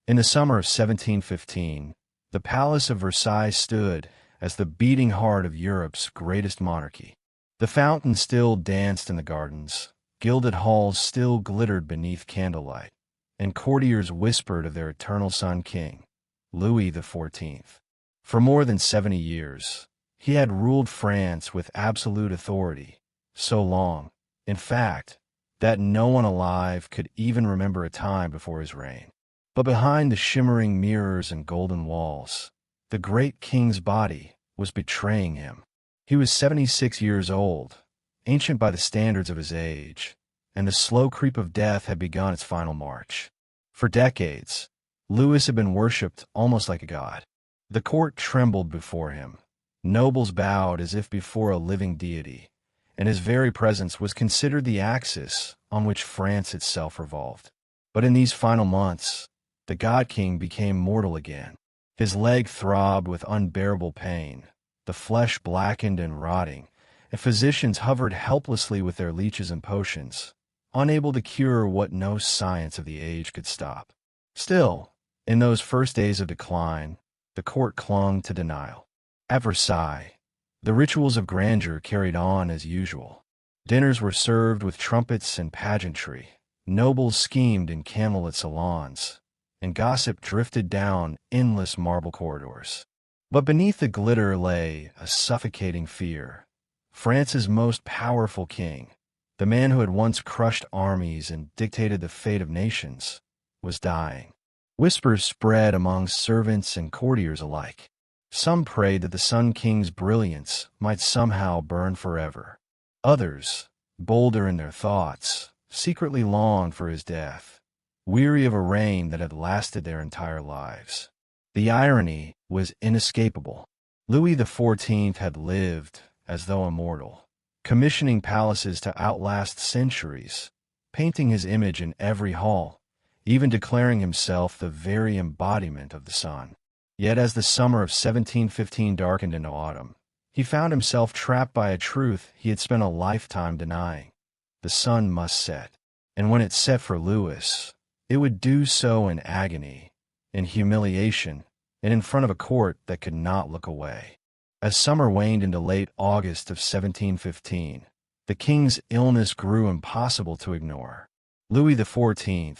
In the summer of 1715, the Palace of Versailles stood as the beating heart of Europe's greatest monarchy. The fountain still danced in the gardens, gilded halls still glittered beneath candlelight, and courtiers whispered of their eternal son king, Louis XIV. For more than 70 years, he had ruled France with absolute authority, so long, in fact, that no one alive could even remember a time before his reign. But behind the shimmering mirrors and golden walls, the great king's body was betraying him. He was 76 years old, ancient by the standards of his age, and the slow creep of death had begun its final march. For decades, Louis had been worshipped almost like a god. The court trembled before him. Nobles bowed as if before a living deity, and his very presence was considered the axis on which France itself revolved. But in these final months, the God King became mortal again. His leg throbbed with unbearable pain, the flesh blackened and rotting, and physicians hovered helplessly with their leeches and potions, unable to cure what no science of the age could stop. Still, in those first days of decline, the court clung to denial. At Versailles, the rituals of grandeur carried on as usual. Dinners were served with trumpets and pageantry, nobles schemed in candlelit salons, and gossip drifted down endless marble corridors. But beneath the glitter lay a suffocating fear. France's most powerful king, the man who had once crushed armies and dictated the fate of nations, was dying. Whispers spread among servants and courtiers alike. Some prayed that the Sun King's brilliance might somehow burn forever. Others, bolder in their thoughts, secretly longed for his death, weary of a reign that had lasted their entire lives. The irony was inescapable. Louis XIV had lived as though immortal, commissioning palaces to outlast centuries, painting his image in every hall, even declaring himself the very embodiment of the sun. Yet as the summer of 1715 darkened into autumn, he found himself trapped by a truth he had spent a lifetime denying. The sun must set, and when it set for Louis, it would do so in agony, in humiliation, and in front of a court that could not look away. As summer waned into late August of 1715, the king's illness grew impossible to ignore. Louis XIV,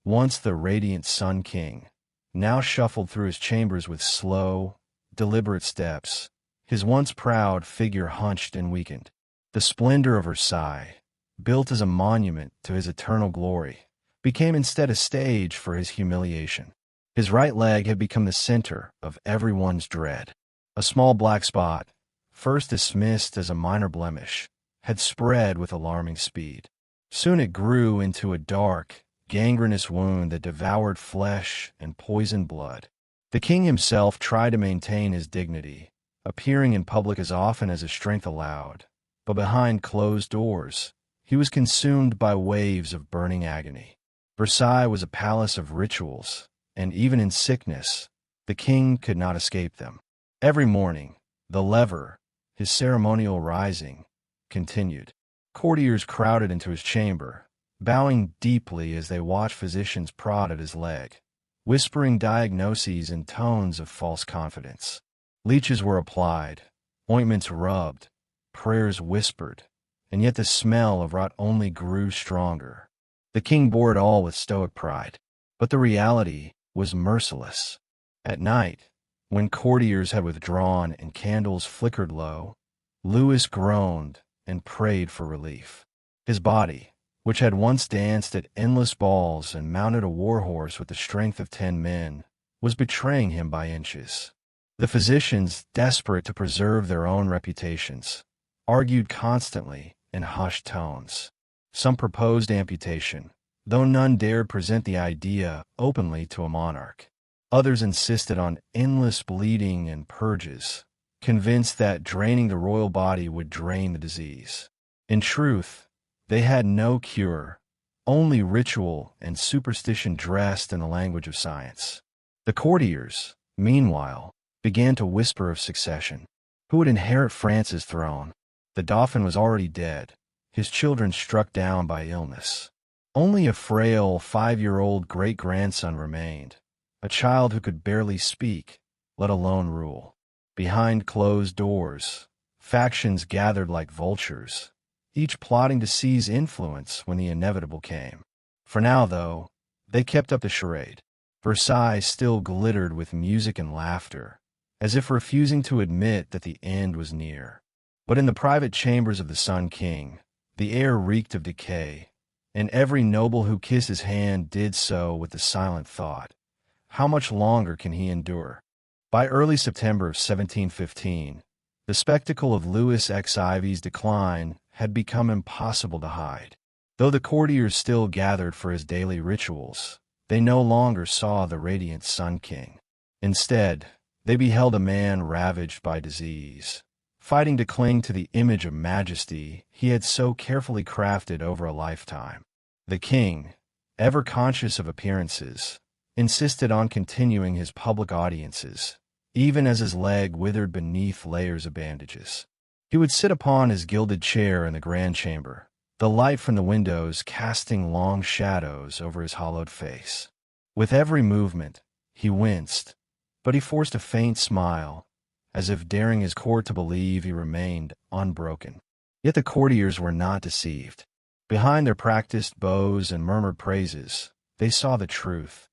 once the radiant Sun King, now shuffled through his chambers with slow, deliberate steps, his once proud figure hunched and weakened. The splendor of Versailles, built as a monument to his eternal glory, became instead a stage for his humiliation. His right leg had become the center of everyone's dread. A small black spot, first dismissed as a minor blemish, had spread with alarming speed. Soon it grew into a dark, gangrenous wound that devoured flesh and poisoned blood. The king himself tried to maintain his dignity, appearing in public as often as his strength allowed, but behind closed doors, he was consumed by waves of burning agony. Versailles was a palace of rituals, and even in sickness, the king could not escape them. Every morning, the lever, his ceremonial rising, continued. Courtiers crowded into his chamber, bowing deeply as they watched physicians prod at his leg, whispering diagnoses in tones of false confidence. Leeches were applied, ointments rubbed, prayers whispered, and yet the smell of rot only grew stronger. The king bore it all with stoic pride, but the reality was merciless. At night, when courtiers had withdrawn and candles flickered low, Louis groaned and prayed for relief. His body, which had once danced at endless balls and mounted a war horse with the strength of 10 men, was betraying him by inches. The physicians, desperate to preserve their own reputations, argued constantly in hushed tones. Some proposed amputation, though none dared present the idea openly to a monarch. Others insisted on endless bleeding and purges, convinced that draining the royal body would drain the disease. In truth, they had no cure, only ritual and superstition dressed in the language of science. The courtiers, meanwhile, began to whisper of succession. Who would inherit France's throne? The Dauphin was already dead, his children struck down by illness. Only a frail 5-year-old great-grandson remained, a child who could barely speak, let alone rule. Behind closed doors, factions gathered like vultures, each plotting to seize influence when the inevitable came. For now, though, they kept up the charade. Versailles still glittered with music and laughter, as if refusing to admit that the end was near. But in the private chambers of the Sun King, the air reeked of decay, and every noble who kissed his hand did so with the silent thought, how much longer can he endure? By early September of 1715, the spectacle of Louis XIV's decline had become impossible to hide. Though the courtiers still gathered for his daily rituals, they no longer saw the radiant Sun King. Instead, they beheld a man ravaged by disease, fighting to cling to the image of majesty he had so carefully crafted over a lifetime. The king, ever conscious of appearances, insisted on continuing his public audiences, even as his leg withered beneath layers of bandages. He would sit upon his gilded chair in the grand chamber, the light from the windows casting long shadows over his hollowed face. With every movement, he winced, but he forced a faint smile, as if daring his court to believe he remained unbroken. Yet the courtiers were not deceived. Behind their practiced bows and murmured praises, they saw the truth.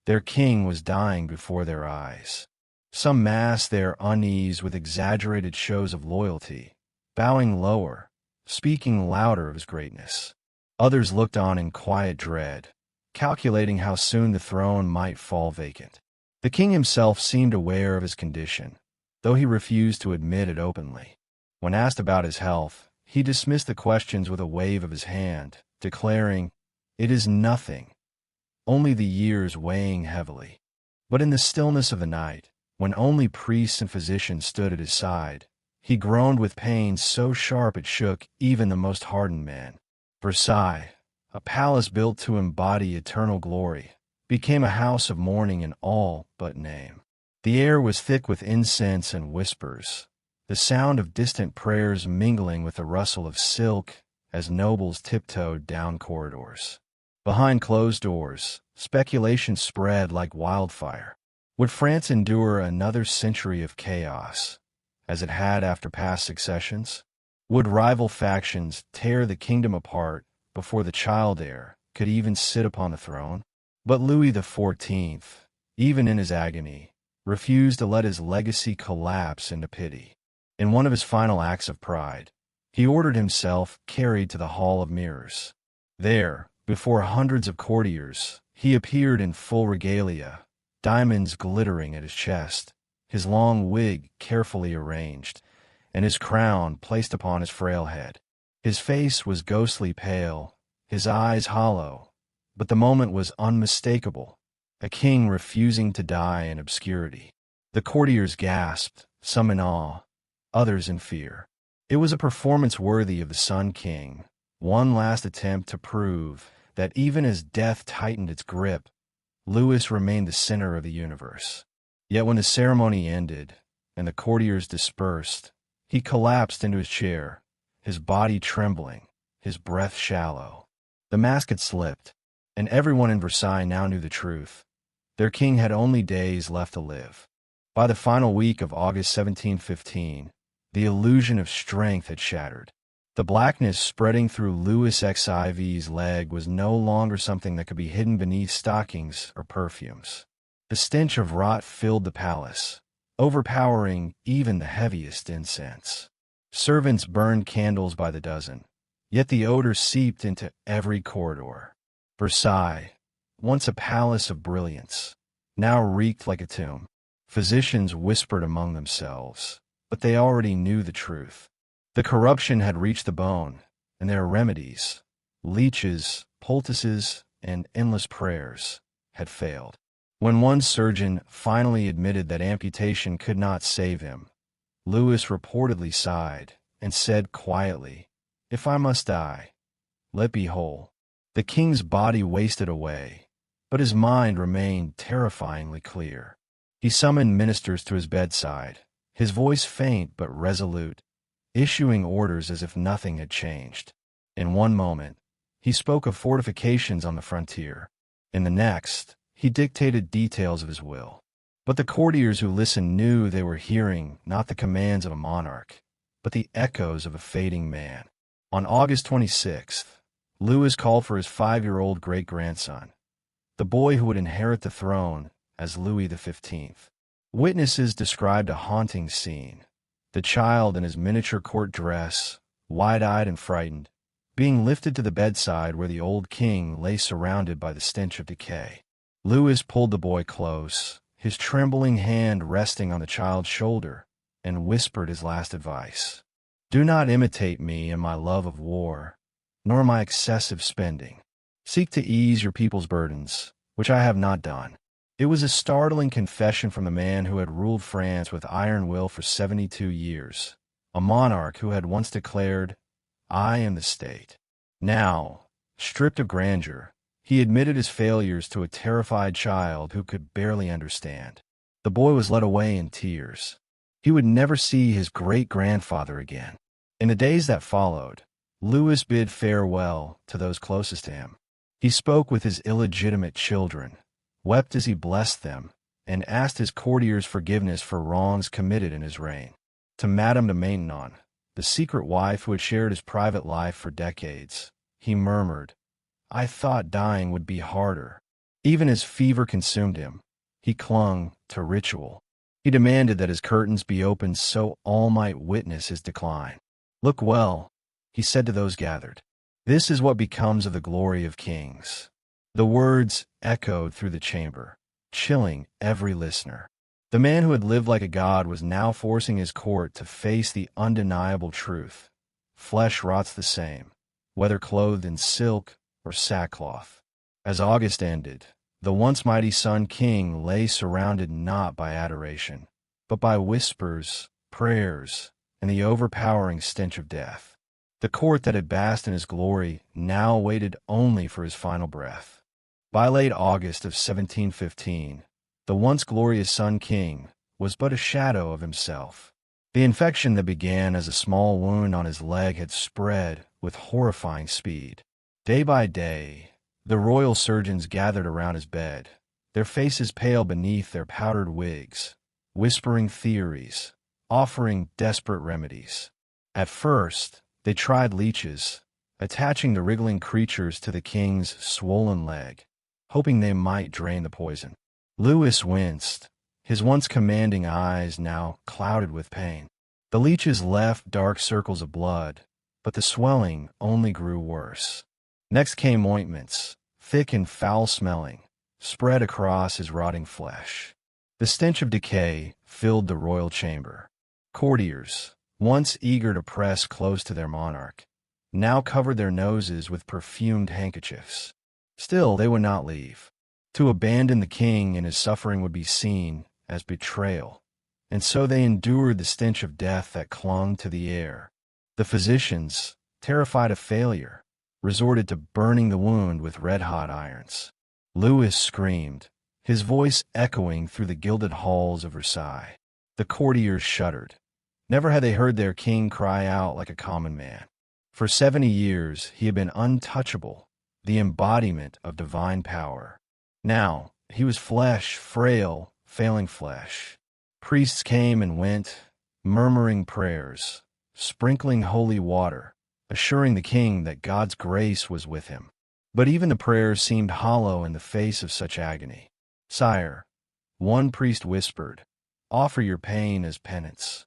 Their king was dying before their eyes. Some masked their unease with exaggerated shows of loyalty, bowing lower, speaking louder of his greatness. Others looked on in quiet dread, calculating how soon the throne might fall vacant. The king himself seemed aware of his condition, though he refused to admit it openly. When asked about his health, he dismissed the questions with a wave of his hand, declaring, "It is nothing, only the years weighing heavily." But in the stillness of the night, when only priests and physicians stood at his side, he groaned with pain so sharp it shook even the most hardened man. Versailles, a palace built to embody eternal glory, became a house of mourning in all but name. The air was thick with incense and whispers, the sound of distant prayers mingling with the rustle of silk as nobles tiptoed down corridors. Behind closed doors, speculation spread like wildfire. Would France endure another century of chaos, as it had after past successions? Would rival factions tear the kingdom apart before the child heir could even sit upon the throne? But Louis XIV, even in his agony, refused to let his legacy collapse into pity. In one of his final acts of pride, he ordered himself carried to the Hall of Mirrors. There, before hundreds of courtiers, he appeared in full regalia, diamonds glittering at his chest, his long wig carefully arranged, and his crown placed upon his frail head. His face was ghostly pale, his eyes hollow, but the moment was unmistakable, a king refusing to die in obscurity. The courtiers gasped, some in awe, others in fear. It was a performance worthy of the Sun King, one last attempt to prove that even as death tightened its grip, Louis remained the center of the universe. Yet when the ceremony ended and the courtiers dispersed, he collapsed into his chair, his body trembling, his breath shallow. The mask had slipped, and everyone in Versailles now knew the truth. Their king had only days left to live. By the final week of August 1715, the illusion of strength had shattered. The blackness spreading through Louis XIV's leg was no longer something that could be hidden beneath stockings or perfumes. The stench of rot filled the palace, overpowering even the heaviest incense. Servants burned candles by the dozen, yet the odor seeped into every corridor. Versailles, once a palace of brilliance, now reeked like a tomb. Physicians whispered among themselves, but they already knew the truth. The corruption had reached the bone, and their remedies, leeches, poultices, and endless prayers, had failed. When one surgeon finally admitted that amputation could not save him, Louis reportedly sighed and said quietly, "If I must die, let be whole." The king's body wasted away, but his mind remained terrifyingly clear. He summoned ministers to his bedside, his voice faint but resolute, issuing orders as if nothing had changed. In one moment, he spoke of fortifications on the frontier. In the next, He dictated details of his will. But the courtiers who listened knew they were hearing not the commands of a monarch, but the echoes of a fading man. On August 26th, Louis called for his 5-year-old great-grandson, the boy who would inherit the throne, as Louis XV. Witnesses described a haunting scene. The child in his miniature court dress, wide-eyed and frightened, being lifted to the bedside where the old king lay surrounded by the stench of decay. Louis pulled the boy close, his trembling hand resting on the child's shoulder, and whispered his last advice. "Do not imitate me in my love of war, nor my excessive spending. Seek to ease your people's burdens, which I have not done." It was a startling confession from the man who had ruled France with iron will for 72 years, a monarch who had once declared, "I am the state." Now, stripped of grandeur, he admitted his failures to a terrified child who could barely understand. The boy was led away in tears. He would never see his great-grandfather again. In the days that followed, Louis bid farewell to those closest to him. He spoke with his illegitimate children, wept as he blessed them, and asked his courtiers forgiveness for wrongs committed in his reign. To Madame de Maintenon, the secret wife who had shared his private life for decades, he murmured, "I thought dying would be harder." Even as fever consumed him, he clung to ritual. He demanded that his curtains be opened so all might witness his decline. "Look well," he said to those gathered. "This is what becomes of the glory of kings." The words echoed through the chamber, chilling every listener. The man who had lived like a god was now forcing his court to face the undeniable truth. Flesh rots the same, whether clothed in silk or sackcloth. As August ended, the once mighty Sun King lay surrounded not by adoration, but by whispers, prayers, and the overpowering stench of death. The court that had basked in his glory now waited only for his final breath. By late August of 1715, the once glorious Sun King was but a shadow of himself. The infection that began as a small wound on his leg had spread with horrifying speed. Day by day, the royal surgeons gathered around his bed, their faces pale beneath their powdered wigs, whispering theories, offering desperate remedies. At first, they tried leeches, attaching the wriggling creatures to the king's swollen leg, hoping they might drain the poison. Louis winced, his once commanding eyes now clouded with pain. The leeches left dark circles of blood, but the swelling only grew worse. Next came ointments, thick and foul-smelling, spread across his rotting flesh. The stench of decay filled the royal chamber. Courtiers, once eager to press close to their monarch, now covered their noses with perfumed handkerchiefs. Still, they would not leave. To abandon the king in his suffering would be seen as betrayal, and so they endured the stench of death that clung to the air. The physicians, terrified of failure, resorted to burning the wound with red-hot irons. Louis screamed, his voice echoing through the gilded halls of Versailles. The courtiers shuddered. Never had they heard their king cry out like a common man. For 70 years he had been untouchable, the embodiment of divine power. Now he was flesh, frail, failing flesh. Priests came and went, murmuring prayers, sprinkling holy water, assuring the king that God's grace was with him. But even the prayers seemed hollow in the face of such agony. "Sire," one priest whispered, "offer your pain as penance."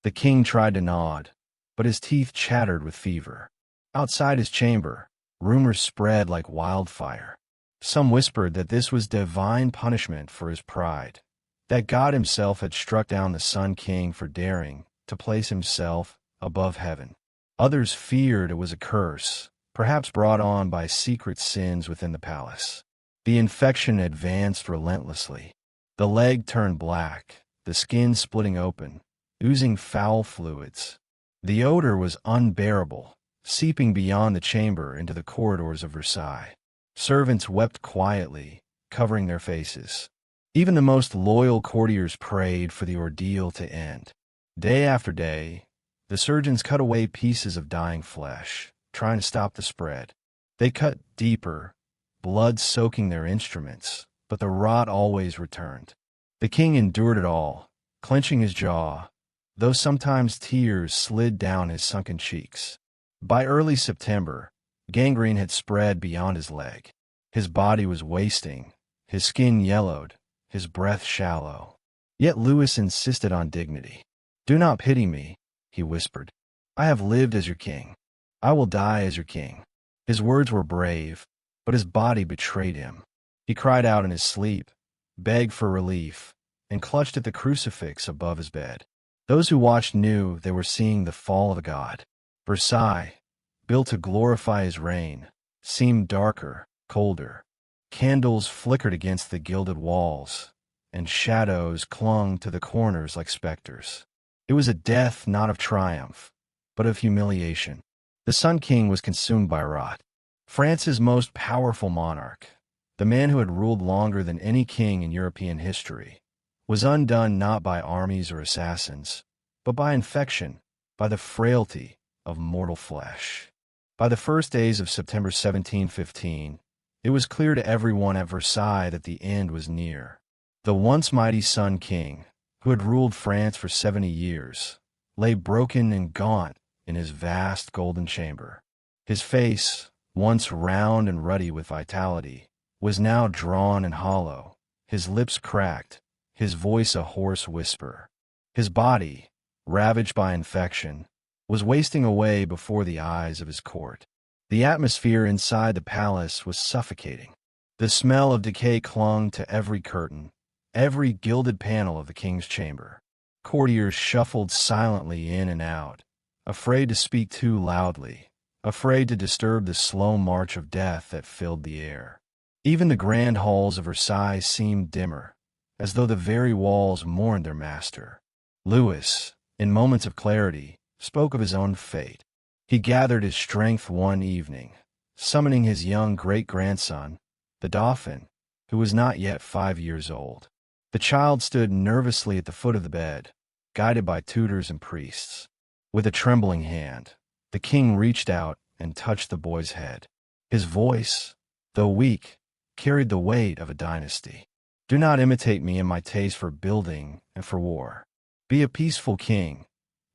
The king tried to nod, but his teeth chattered with fever. Outside his chamber, rumors spread like wildfire. Some whispered that this was divine punishment for his pride, that God himself had struck down the Sun King for daring to place himself above heaven. Others feared it was a curse, perhaps brought on by secret sins within the palace. The infection advanced relentlessly. The leg turned black, the skin splitting open, oozing foul fluids. The odor was unbearable, seeping beyond the chamber into the corridors of Versailles. Servants wept quietly, covering their faces. Even the most loyal courtiers prayed for the ordeal to end. Day after day, the surgeons cut away pieces of dying flesh, trying to stop the spread. They cut deeper, blood soaking their instruments, but the rot always returned. The king endured it all, clenching his jaw, though sometimes tears slid down his sunken cheeks. By early September, gangrene had spread beyond his leg. His body was wasting, his skin yellowed, his breath shallow. Yet Louis insisted on dignity. "Do not pity me," he whispered. "I have lived as your king. I will die as your king." His words were brave, but his body betrayed him. He cried out in his sleep, begged for relief, and clutched at the crucifix above his bed. Those who watched knew they were seeing the fall of a god. Versailles, built to glorify his reign, seemed darker, colder. Candles flickered against the gilded walls, and shadows clung to the corners like specters. It was a death not of triumph, but of humiliation. The Sun King was consumed by rot. France's most powerful monarch, the man who had ruled longer than any king in European history, was undone not by armies or assassins, but by infection, by the frailty of mortal flesh. By the first days of September 1715, it was clear to everyone at Versailles that the end was near. The once mighty Sun King, who had ruled France for 70 years, lay broken and gaunt in his vast golden chamber. His face, once round and ruddy with vitality, was now drawn and hollow, his lips cracked, his voice a hoarse whisper. His body, ravaged by infection, was wasting away before the eyes of his court. The atmosphere inside the palace was suffocating. The smell of decay clung to every curtain, every gilded panel of the king's chamber. Courtiers shuffled silently in and out, afraid to speak too loudly, afraid to disturb the slow march of death that filled the air. Even the grand halls of Versailles seemed dimmer, as though the very walls mourned their master. Louis, in moments of clarity, spoke of his own fate. He gathered his strength one evening, summoning his young great-grandson, the Dauphin, who was not yet 5 years old. The child stood nervously at the foot of the bed, guided by tutors and priests. With a trembling hand, the king reached out and touched the boy's head. His voice, though weak, carried the weight of a dynasty. "Do not imitate me in my taste for building and for war. Be a peaceful king.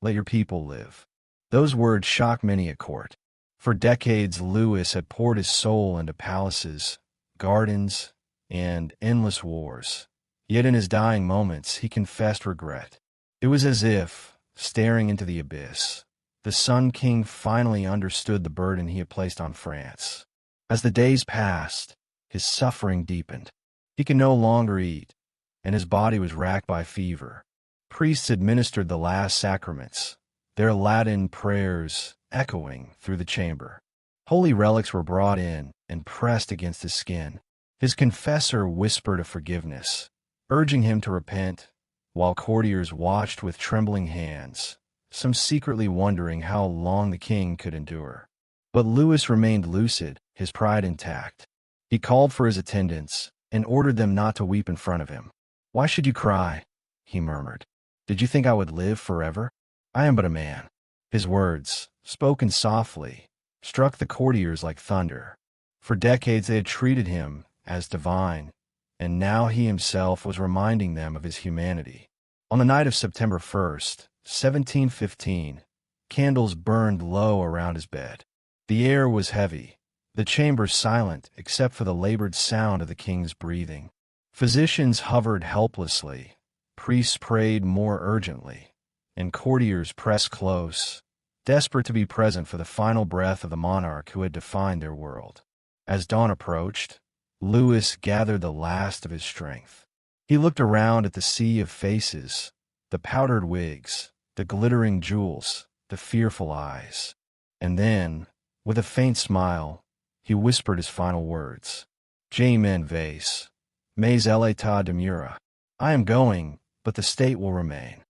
Let your people live." Those words shocked many at court. For decades, Louis had poured his soul into palaces, gardens, and endless wars. Yet in his dying moments, he confessed regret. It was as if, staring into the abyss, the Sun King finally understood the burden he had placed on France. As the days passed, his suffering deepened. He could no longer eat, and his body was racked by fever. Priests administered the last sacraments, their Latin prayers echoing through the chamber. Holy relics were brought in and pressed against his skin. His confessor whispered of forgiveness, urging him to repent, while courtiers watched with trembling hands, some secretly wondering how long the king could endure. But Louis remained lucid, his pride intact. He called for his attendants and ordered them not to weep in front of him. "Why should you cry?" he murmured. "Did you think I would live forever? I am but a man." His words, spoken softly, struck the courtiers like thunder. For decades they had treated him as divine, and now he himself was reminding them of his humanity. On the night of September 1st, 1715, candles burned low around his bed. The air was heavy, the chamber silent except for the labored sound of the king's breathing. Physicians hovered helplessly, priests prayed more urgently, and courtiers pressed close, desperate to be present for the final breath of the monarch who had defined their world. As dawn approached, Louis gathered the last of his strength. He looked around at the sea of faces, the powdered wigs, the glittering jewels, the fearful eyes. And then, with a faint smile, he whispered his final words. "Je m'en vais, mais l'état demeure." I am going, but the state will remain.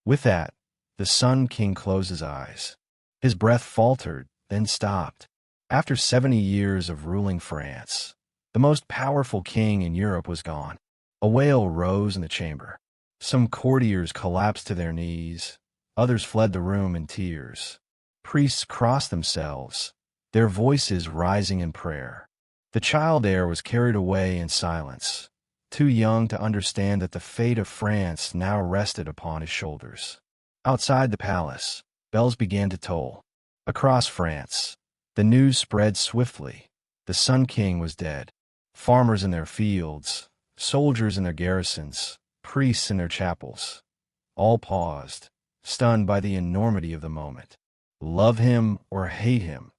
With that, the Sun King closed his eyes. His breath faltered, then stopped. After 70 years of ruling France, the most powerful king in Europe was gone. A wail rose in the chamber. Some courtiers collapsed to their knees, others fled the room in tears. Priests crossed themselves, their voices rising in prayer. The child heir was carried away in silence, too young to understand that the fate of France now rested upon his shoulders. Outside the palace, bells began to toll. Across France, the news spread swiftly. The Sun King was dead. Farmers in their fields, soldiers in their garrisons, priests in their chapels, all paused, stunned by the enormity of the moment. Love him or hate him,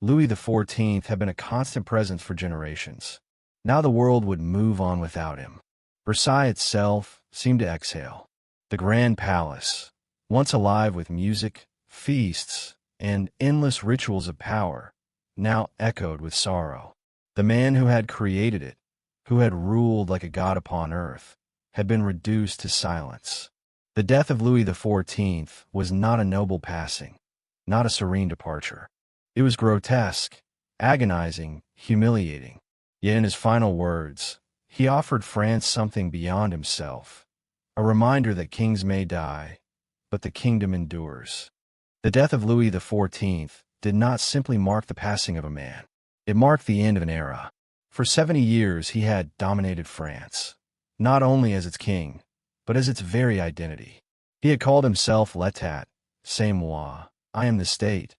Louis XIV had been a constant presence for generations. Now the world would move on without him. Versailles itself seemed to exhale. The grand palace, once alive with music, feasts, and endless rituals of power, now echoed with sorrow. The man who had created it, who had ruled like a god upon earth, had been reduced to silence. The death of Louis XIV was not a noble passing, not a serene departure. It was grotesque, agonizing, humiliating. Yet in his final words, he offered France something beyond himself, a reminder that kings may die, but the kingdom endures. The death of Louis XIV did not simply mark the passing of a man. It marked the end of an era. For 70 years he had dominated France, not only as its king, but as its very identity. He had called himself l'état, c'est moi, I am the state,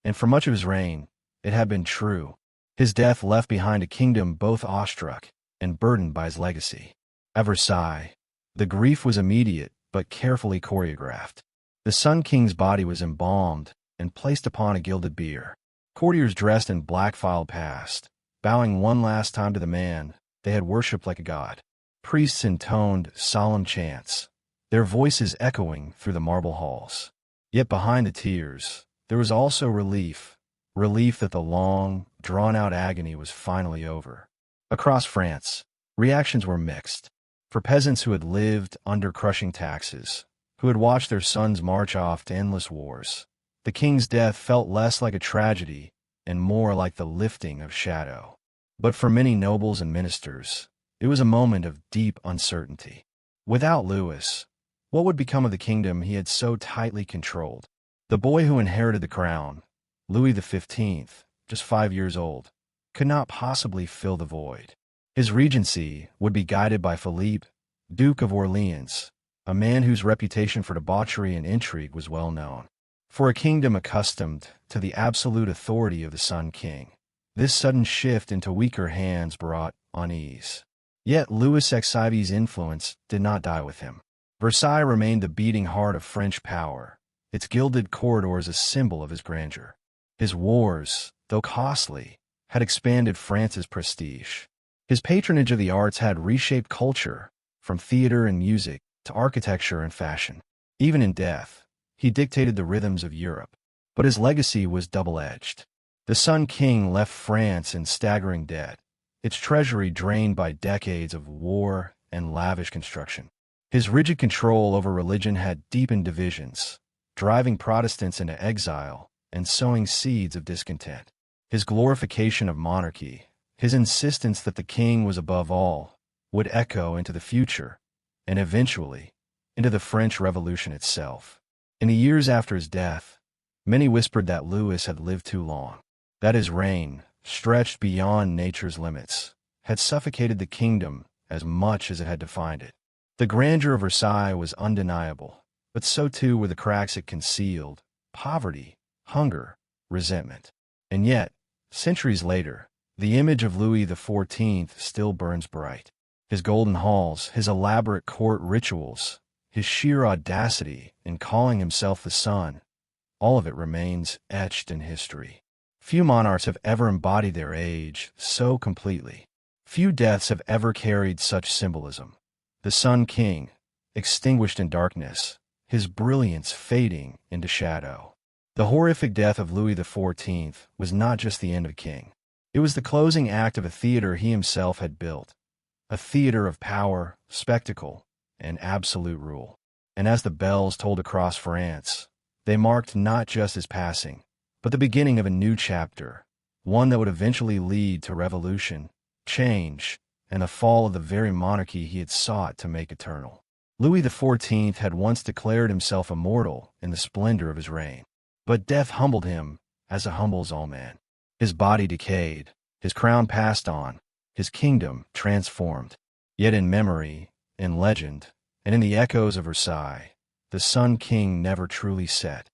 and for much of his reign, it had been true. His death left behind a kingdom both awestruck and burdened by his legacy. At Versailles, the grief was immediate but carefully choreographed. The Sun King's body was embalmed and placed upon a gilded bier. Courtiers dressed in black filed past, bowing one last time to the man they had worshipped like a god. Priests intoned solemn chants, their voices echoing through the marble halls. Yet behind the tears, there was also relief that the long, drawn-out agony was finally over. Across France, reactions were mixed. For peasants who had lived under crushing taxes, who had watched their sons march off to endless wars, the king's death felt less like a tragedy and more like the lifting of shadow. But for many nobles and ministers, it was a moment of deep uncertainty. Without Louis, what would become of the kingdom he had so tightly controlled? The boy who inherited the crown, Louis XV, just 5 years old, could not possibly fill the void. His regency would be guided by Philippe, Duke of Orleans, a man whose reputation for debauchery and intrigue was well known. For a kingdom accustomed to the absolute authority of the Sun King, this sudden shift into weaker hands brought unease. Yet Louis XIV's influence did not die with him. Versailles remained the beating heart of French power, its gilded corridors a symbol of his grandeur. His wars, though costly, had expanded France's prestige. His patronage of the arts had reshaped culture, from theater and music to architecture and fashion. Even in death, he dictated the rhythms of Europe. But his legacy was double-edged. The Sun King left France in staggering debt, its treasury drained by decades of war and lavish construction. His rigid control over religion had deepened divisions, driving Protestants into exile and sowing seeds of discontent. His glorification of monarchy, his insistence that the king was above all, would echo into the future, and eventually, into the French Revolution itself. In the years after his death, many whispered that Louis had lived too long, that his reign, stretched beyond nature's limits, had suffocated the kingdom as much as it had defined it. The grandeur of Versailles was undeniable, but so too were the cracks it concealed: poverty, hunger, resentment. And yet, centuries later, the image of Louis XIV still burns bright. His golden halls, his elaborate court rituals, his sheer audacity in calling himself the sun, all of it remains etched in history. Few monarchs have ever embodied their age so completely. Few deaths have ever carried such symbolism. The Sun King, extinguished in darkness, his brilliance fading into shadow. The horrific death of Louis XIV was not just the end of a king. It was the closing act of a theater he himself had built, a theater of power, spectacle, and absolute rule. And as the bells tolled across France, they marked not just his passing, but the beginning of a new chapter, one that would eventually lead to revolution, change, and the fall of the very monarchy he had sought to make eternal. Louis XIV had once declared himself immortal in the splendor of his reign, but death humbled him as it humbles all men. His body decayed, his crown passed on, his kingdom transformed. Yet in memory, in legend, and in the echoes of Versailles, the Sun King never truly set.